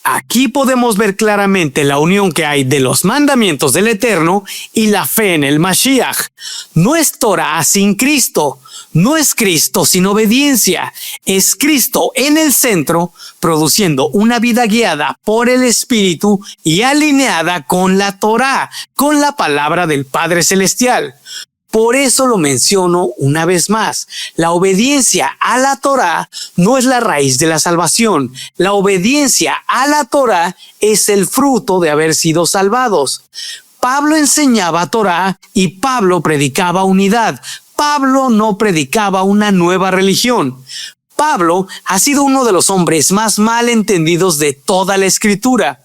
Aquí podemos ver claramente la unión que hay de los mandamientos del Eterno y la fe en el Mashiach. No es Torah sin Cristo, no es Cristo sin obediencia, es Cristo en el centro, produciendo una vida guiada por el Espíritu y alineada con la Torah, con la palabra del Padre Celestial. Por eso lo menciono una vez más. La obediencia a la Torá no es la raíz de la salvación. La obediencia a la Torá es el fruto de haber sido salvados. Pablo enseñaba Torá y Pablo predicaba unidad. Pablo no predicaba una nueva religión. Pablo ha sido uno de los hombres más mal entendidos de toda la Escritura.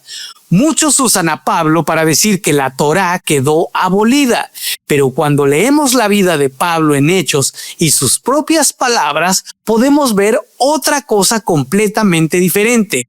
Muchos usan a Pablo para decir que la Torá quedó abolida, pero cuando leemos la vida de Pablo en Hechos y sus propias palabras, podemos ver otra cosa completamente diferente.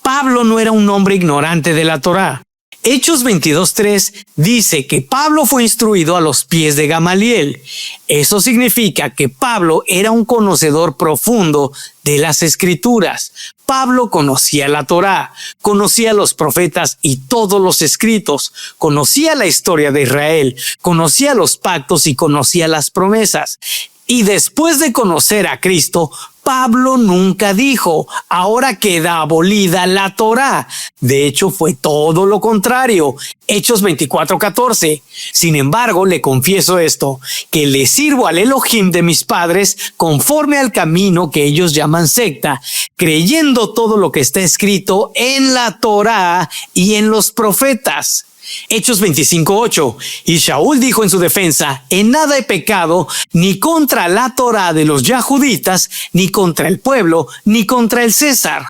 Pablo no era un hombre ignorante de la Torá. Hechos 22:3 dice que Pablo fue instruido a los pies de Gamaliel. Eso significa que Pablo era un conocedor profundo de las Escrituras. Pablo conocía la Torá, conocía los profetas y todos los escritos, conocía la historia de Israel, conocía los pactos y conocía las promesas. Y después de conocer a Cristo, Pablo nunca dijo, ahora queda abolida la Torá. De hecho, fue todo lo contrario. Hechos 24:14. Sin embargo, le confieso esto, que le sirvo al Elohim de mis padres conforme al camino que ellos llaman secta, creyendo todo lo que está escrito en la Torá y en los profetas. Hechos 25:8. Y Shaul dijo en su defensa, en nada he pecado, ni contra la Torá de los yahuditas, ni contra el pueblo, ni contra el César.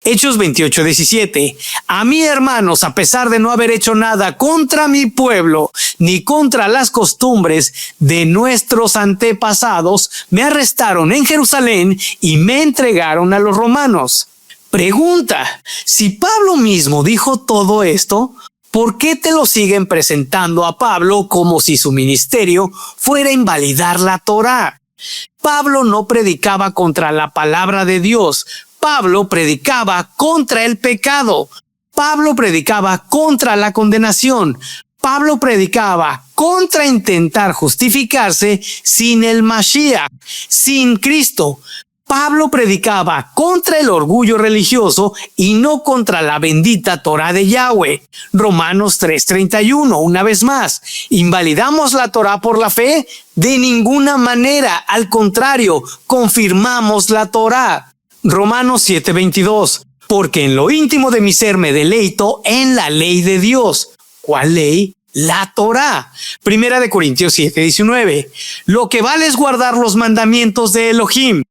Hechos 28:17. A mí, hermanos, a pesar de no haber hecho nada contra mi pueblo, ni contra las costumbres de nuestros antepasados, me arrestaron en Jerusalén y me entregaron a los romanos. Pregunta, si Pablo mismo dijo todo esto, ¿por qué te lo siguen presentando a Pablo como si su ministerio fuera invalidar la Torá? Pablo no predicaba contra la palabra de Dios. Pablo predicaba contra el pecado. Pablo predicaba contra la condenación. Pablo predicaba contra intentar justificarse sin el Mashiach, sin Cristo. Pablo predicaba contra el orgullo religioso y no contra la bendita Torá de Yahweh. Romanos 3:31, una vez más. ¿Invalidamos la Torá por la fe? De ninguna manera, al contrario, confirmamos la Torá. Romanos 7:22, porque en lo íntimo de mi ser me deleito en la ley de Dios. ¿Cuál ley? La Torá. Primera de Corintios 7:19, lo que vale es guardar los mandamientos de Elohim.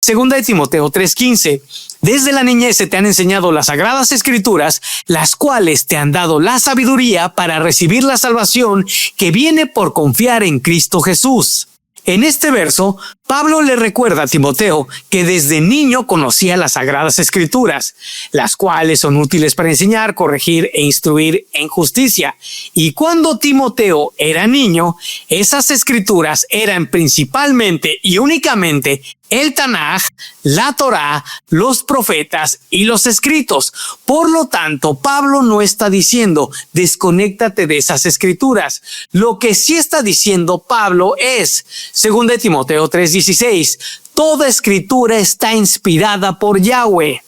Segunda de Timoteo 3:15. Desde la niñez se te han enseñado las sagradas escrituras, las cuales te han dado la sabiduría para recibir la salvación que viene por confiar en Cristo Jesús. En este verso, Pablo le recuerda a Timoteo que desde niño conocía las sagradas escrituras, las cuales son útiles para enseñar, corregir e instruir en justicia. Y cuando Timoteo era niño, esas escrituras eran principalmente y únicamente el Tanaj, la Torá, los profetas y los escritos. Por lo tanto, Pablo no está diciendo, desconéctate de esas escrituras. Lo que sí está diciendo Pablo es, 2 Timoteo 3:16, toda escritura está inspirada por Yahweh.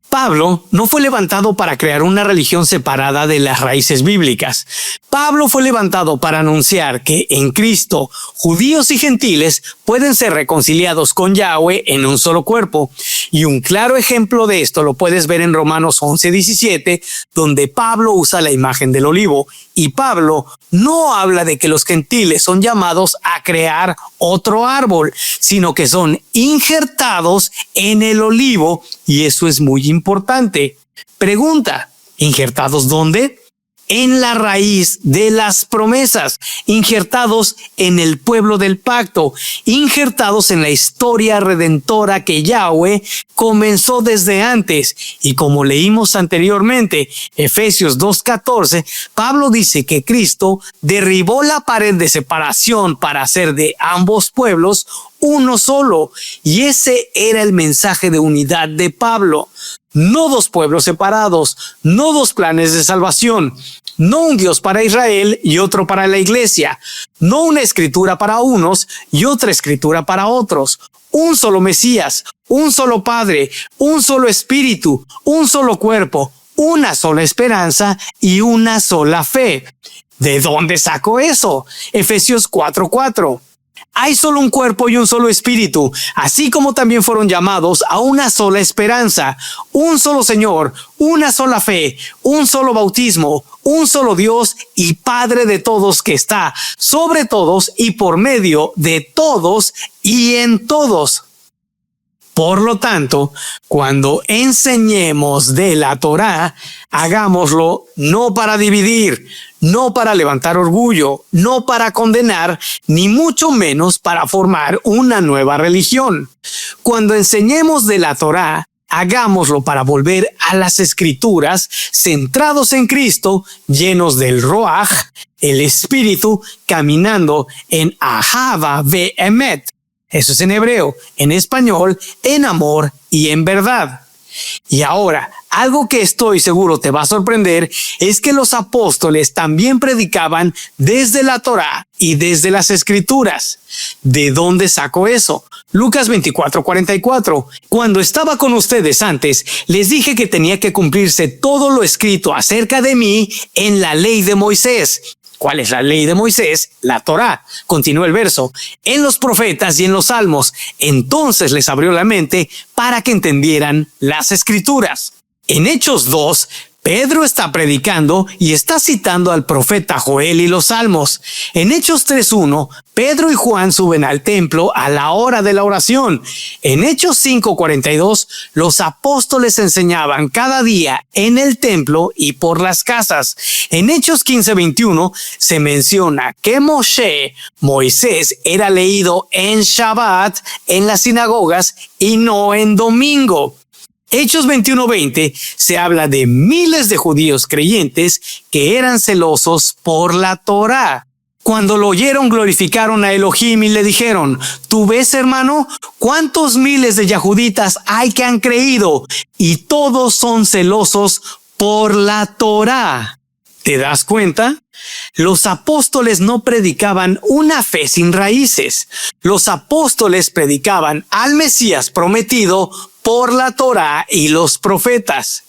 Pablo no fue levantado para crear una religión separada de las raíces bíblicas. Pablo fue levantado para anunciar que en Cristo, judíos y gentiles pueden ser reconciliados con Yahweh en un solo cuerpo. Y un claro ejemplo de esto lo puedes ver en Romanos 11:17, donde Pablo usa la imagen del olivo. Y Pablo no habla de que los gentiles son llamados a crear otro árbol, sino que son injertados en el olivo, y eso es muy importante. Pregunta, ¿injertados dónde? En la raíz de las promesas, injertados en el pueblo del pacto, injertados en la historia redentora que Yahweh comenzó desde antes. Y como leímos anteriormente, Efesios 2:14, Pablo dice que Cristo derribó la pared de separación para hacer de ambos pueblos uno solo. Y ese era el mensaje de unidad de Pablo. No dos pueblos separados, no dos planes de salvación, no un Dios para Israel y otro para la iglesia, no una escritura para unos y otra escritura para otros, un solo Mesías, un solo Padre, un solo Espíritu, un solo cuerpo, una sola esperanza y una sola fe. ¿De dónde sacó eso? Efesios 4:4. Hay solo un cuerpo y un solo espíritu, así como también fueron llamados a una sola esperanza, un solo Señor, una sola fe, un solo bautismo, un solo Dios y Padre de todos, que está sobre todos y por medio de todos y en todos. Por lo tanto, cuando enseñemos de la Torá, hagámoslo no para dividir, no para levantar orgullo, no para condenar, ni mucho menos para formar una nueva religión. Cuando enseñemos de la Torá, hagámoslo para volver a las Escrituras, centrados en Cristo, llenos del Ruaj, el Espíritu, caminando en Ahava ve'emet. Eso es en hebreo, en español, en amor y en verdad. Y ahora, algo que estoy seguro te va a sorprender es que los apóstoles también predicaban desde la Torá y desde las Escrituras. ¿De dónde sacó eso? Lucas 24:44. Cuando estaba con ustedes antes, les dije que tenía que cumplirse todo lo escrito acerca de mí en la ley de Moisés. ¿Cuál es la ley de Moisés? La Torá. Continúa el verso. En los profetas y en los salmos. Entonces les abrió la mente para que entendieran las Escrituras. En Hechos 2, Pedro está predicando y está citando al profeta Joel y los salmos. En Hechos 3:1, Pedro y Juan suben al templo a la hora de la oración. En Hechos 5:42, los apóstoles enseñaban cada día en el templo y por las casas. En Hechos 15:21 se menciona que Moisés era leído en Shabbat en las sinagogas y no en domingo. Hechos 21:20 se habla de miles de judíos creyentes que eran celosos por la Torá. Cuando lo oyeron, glorificaron a Elohim y le dijeron: ¿tú ves, hermano? ¿Cuántos miles de yahuditas hay que han creído? Y todos son celosos por la Torá. ¿Te das cuenta? Los apóstoles no predicaban una fe sin raíces. Los apóstoles predicaban al Mesías prometido por la Torá y los profetas.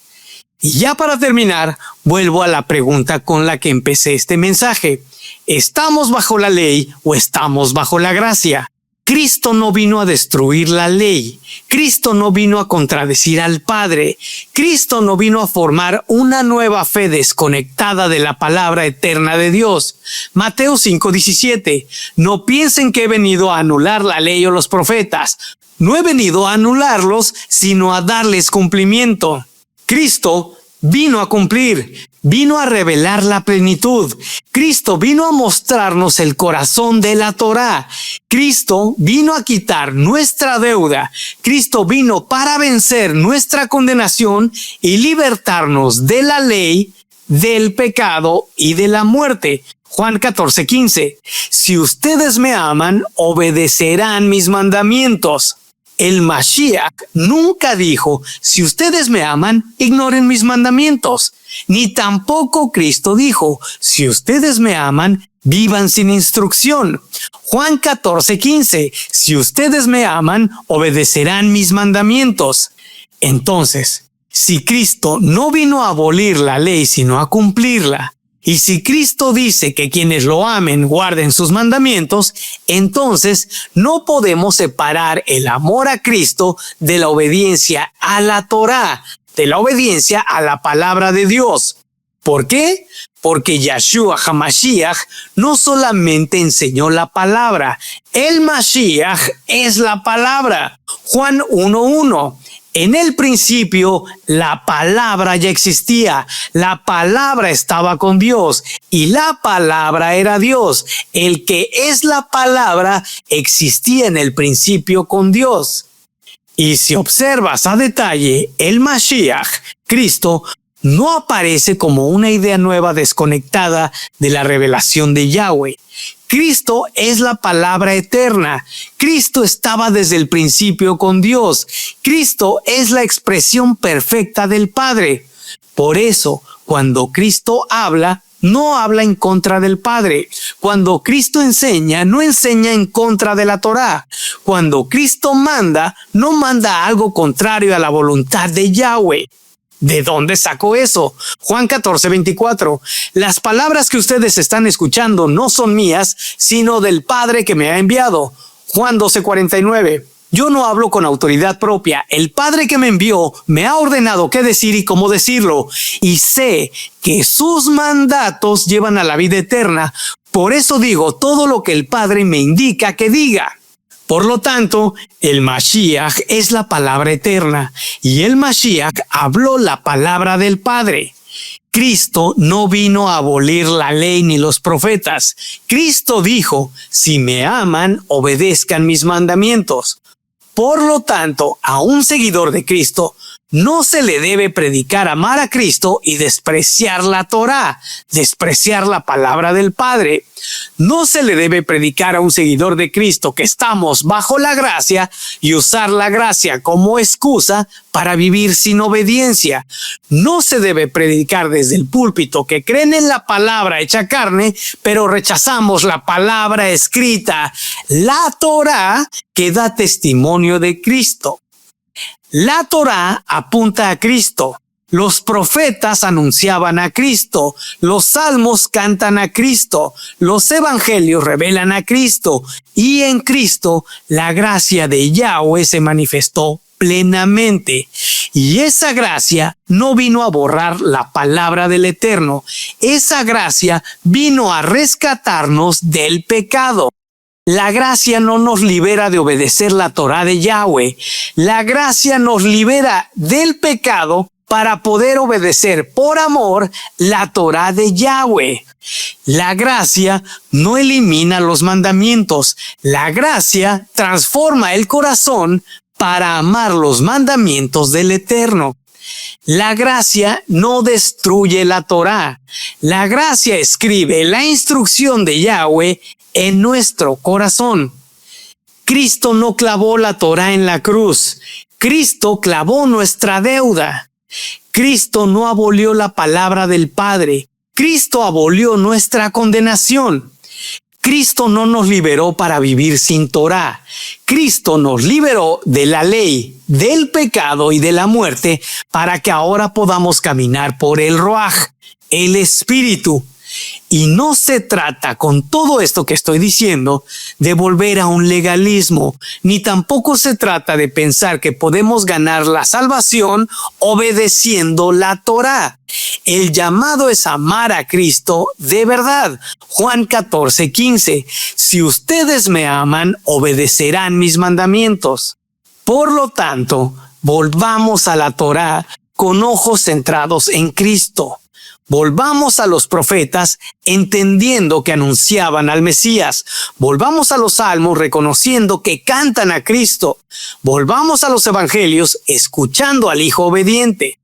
Y ya para terminar, vuelvo a la pregunta con la que empecé este mensaje. ¿Estamos bajo la ley o estamos bajo la gracia? Cristo no vino a destruir la ley. Cristo no vino a contradecir al Padre. Cristo no vino a formar una nueva fe desconectada de la palabra eterna de Dios. Mateo 5:17. No piensen que he venido a anular la ley o los profetas. No he venido a anularlos, sino a darles cumplimiento. Cristo vino a cumplir, vino a revelar la plenitud. Cristo vino a mostrarnos el corazón de la Torá. Cristo vino a quitar nuestra deuda. Cristo vino para vencer nuestra condenación y libertarnos de la ley, del pecado y de la muerte. Juan 14:15. Si ustedes me aman, obedecerán mis mandamientos. El Mashiach nunca dijo: si ustedes me aman, ignoren mis mandamientos. Ni tampoco Cristo dijo: si ustedes me aman, vivan sin instrucción. Juan 14:15. Si ustedes me aman, obedecerán mis mandamientos. Entonces, si Cristo no vino a abolir la ley, sino a cumplirla, y si Cristo dice que quienes lo amen guarden sus mandamientos, entonces no podemos separar el amor a Cristo de la obediencia a la Torá, de la obediencia a la palabra de Dios. ¿Por qué? Porque Yahshua HaMashiach no solamente enseñó la palabra, el Mashiach es la palabra. Juan 1:1. En el principio, la palabra ya existía, la palabra estaba con Dios y la palabra era Dios. El que es la palabra existía en el principio con Dios. Y si observas a detalle, el Mashiach, Cristo, no aparece como una idea nueva desconectada de la revelación de Yahweh. Cristo es la palabra eterna. Cristo estaba desde el principio con Dios. Cristo es la expresión perfecta del Padre. Por eso, cuando Cristo habla, no habla en contra del Padre. Cuando Cristo enseña, no enseña en contra de la Torá. Cuando Cristo manda, no manda algo contrario a la voluntad de Yahweh. ¿De dónde sacó eso? Juan 14:24. Las palabras que ustedes están escuchando no son mías, sino del Padre que me ha enviado. Juan 12:49. Yo no hablo con autoridad propia. El Padre que me envió me ha ordenado qué decir y cómo decirlo. Y sé que sus mandatos llevan a la vida eterna. Por eso digo todo lo que el Padre me indica que diga. Por lo tanto, el Mashiach es la palabra eterna y el Mashiach habló la palabra del Padre. Cristo no vino a abolir la ley ni los profetas. Cristo dijo: si me aman, obedezcan mis mandamientos. Por lo tanto, a un seguidor de Cristo No se le debe predicar amar a Cristo y despreciar la Torá, despreciar la palabra del Padre. No se le debe predicar a un seguidor de Cristo que estamos bajo la gracia y usar la gracia como excusa para vivir sin obediencia. No se debe predicar desde el púlpito que creen en la palabra hecha carne, pero rechazamos la palabra escrita, la Torá, que da testimonio de Cristo. La Torá apunta a Cristo. Los profetas anunciaban a Cristo, los salmos cantan a Cristo, los evangelios revelan a Cristo, y en Cristo la gracia de Yahweh se manifestó plenamente. Y esa gracia no vino a borrar la palabra del Eterno, esa gracia vino a rescatarnos del pecado. La gracia no nos libera de obedecer la Torá de Yahweh. La gracia nos libera del pecado para poder obedecer por amor la Torá de Yahweh. La gracia no elimina los mandamientos. La gracia transforma el corazón para amar los mandamientos del Eterno. La gracia no destruye la Torá. La gracia escribe la instrucción de Yahweh en nuestro corazón. Cristo no clavó la Torá en la cruz. Cristo clavó nuestra deuda. Cristo no abolió la palabra del Padre. Cristo abolió nuestra condenación. Cristo no nos liberó para vivir sin Torá. Cristo nos liberó de la ley, del pecado y de la muerte para que ahora podamos caminar por el Ruaj, el Espíritu. Y no se trata, con todo esto que estoy diciendo, de volver a un legalismo, ni tampoco se trata de pensar que podemos ganar la salvación obedeciendo la Torá. El llamado es amar a Cristo de verdad. Juan 14:15. Si ustedes me aman, obedecerán mis mandamientos. Por lo tanto, volvamos a la Torá con ojos centrados en Cristo. Volvamos a los profetas entendiendo que anunciaban al Mesías. Volvamos a los salmos reconociendo que cantan a Cristo. Volvamos a los evangelios escuchando al Hijo obediente.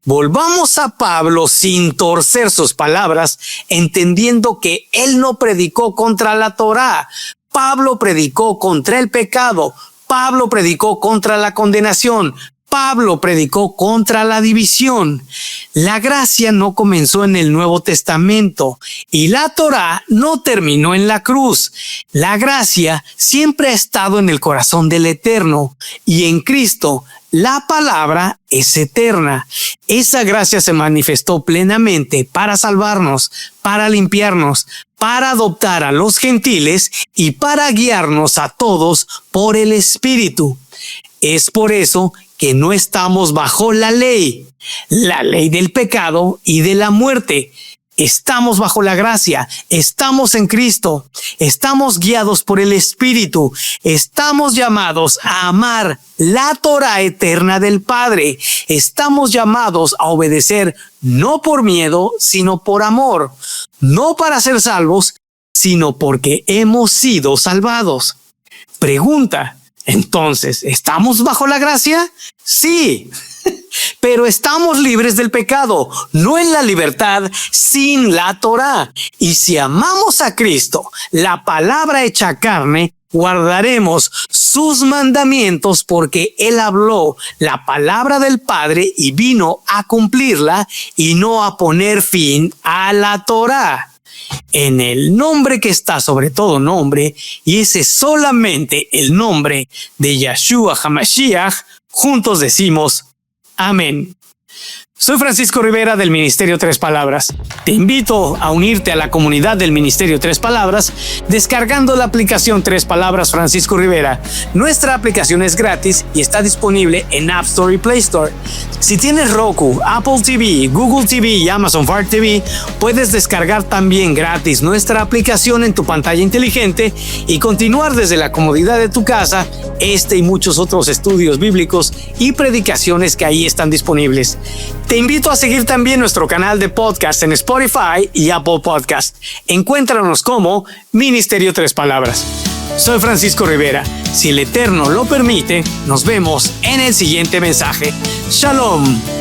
Volvamos a Pablo sin torcer sus palabras, entendiendo que él no predicó contra la Torá. Pablo predicó contra el pecado. Pablo predicó contra la condenación. Pablo predicó contra la división. La gracia no comenzó en el Nuevo Testamento y la Torá no terminó en la cruz. La gracia siempre ha estado en el corazón del Eterno y en Cristo la palabra es eterna. Esa gracia se manifestó plenamente para salvarnos, para limpiarnos, para adoptar a los gentiles y para guiarnos a todos por el Espíritu. Es por eso que no estamos bajo la ley del pecado y de la muerte. Estamos bajo la gracia, estamos en Cristo, estamos guiados por el Espíritu, estamos llamados a amar la Torá eterna del Padre, estamos llamados a obedecer no por miedo, sino por amor, no para ser salvos, sino porque hemos sido salvados. Pregunta: entonces, ¿estamos bajo la gracia? Sí, pero estamos libres del pecado, no en la libertad sin la Torá. Y si amamos a Cristo, la palabra hecha carne, guardaremos sus mandamientos porque Él habló la palabra del Padre y vino a cumplirla y no a poner fin a la Torá. En el nombre que está sobre todo nombre, y ese es solamente el nombre de Yeshua HaMashiach, juntos decimos amén. Soy Francisco Rivera del Ministerio Tres Palabras. Te invito a unirte a la comunidad del Ministerio Tres Palabras descargando la aplicación Tres Palabras Francisco Rivera. Nuestra aplicación es gratis y está disponible en App Store y Play Store. Si tienes Roku, Apple TV, Google TV y Amazon Fire TV, puedes descargar también gratis nuestra aplicación en tu pantalla inteligente y continuar desde la comodidad de tu casa este y muchos otros estudios bíblicos y predicaciones que ahí están disponibles. Te invito a seguir también nuestro canal de podcast en Spotify y Apple Podcast. Encuéntranos como Ministerio Tres Palabras. Soy Francisco Rivera. Si el Eterno lo permite, nos vemos en el siguiente mensaje. Shalom.